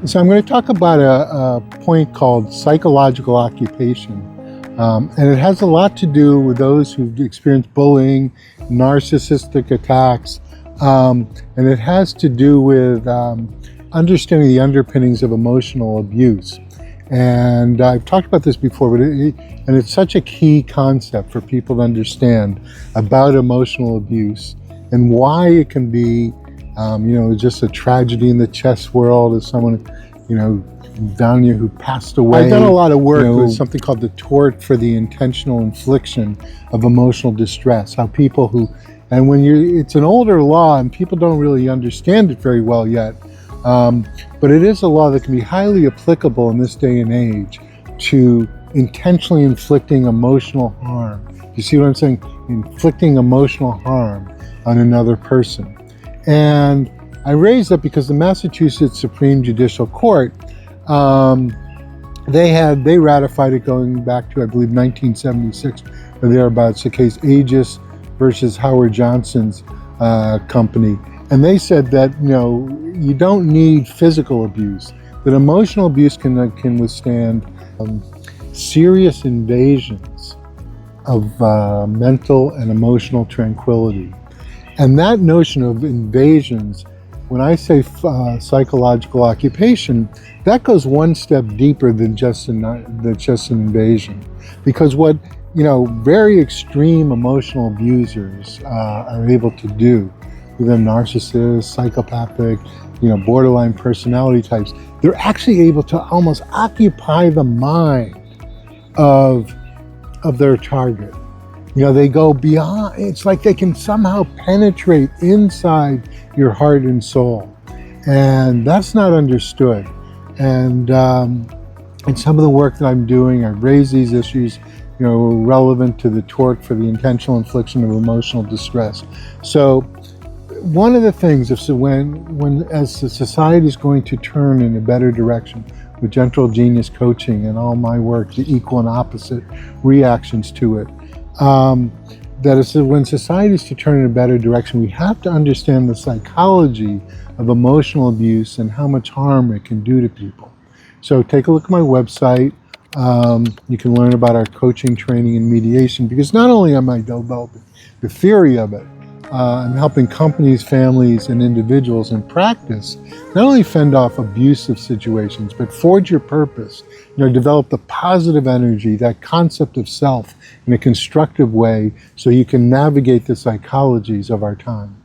So I'm going to talk about a point called psychological occupation. And it has a lot to do with those who've experienced bullying, narcissistic attacks, and it has to do with understanding the underpinnings of emotional abuse. And I've talked about this before, but it's such a key concept for people to understand about emotional abuse and why it can be just a tragedy in the chess world as someone, down here who passed away. I've done a lot of work with something called the Tort for the intentional infliction of emotional distress. How people it's an older law and people don't really understand it very well yet. But it is a law that can be highly applicable in this day and age to intentionally inflicting emotional harm. You see what I'm saying? Inflicting emotional harm on another person. And I raised that because the Massachusetts Supreme Judicial Court, they ratified it going back to, I believe, 1976 or thereabouts, the case Aegis versus Howard Johnson's company. And they said that, you don't need physical abuse, that emotional abuse can withstand serious invasions of mental and emotional tranquility. And that notion of invasions, when I say psychological occupation, that goes one step deeper than just an invasion. Because what very extreme emotional abusers are able to do, whether narcissists, psychopathic, borderline personality types, they're actually able to almost occupy the mind of their target. They go beyond. It's like they can somehow penetrate inside your heart and soul, and that's not understood. And in some of the work that I'm doing, I raise these issues, relevant to the tort for the intentional infliction of emotional distress. So, one of the things, as the society is going to turn in a better direction with gentle genius coaching and all my work, the equal and opposite reactions to it. That is, when society is to turn in a better direction, we have to understand the psychology of emotional abuse and how much harm it can do to people. So take a look at my website. You can learn about our coaching, training, and mediation, because not only am I developing the theory of it, I'm helping companies, families, and individuals in practice not only fend off abusive situations, but forge your purpose, develop the positive energy, that concept of self in a constructive way so you can navigate the psychologies of our time.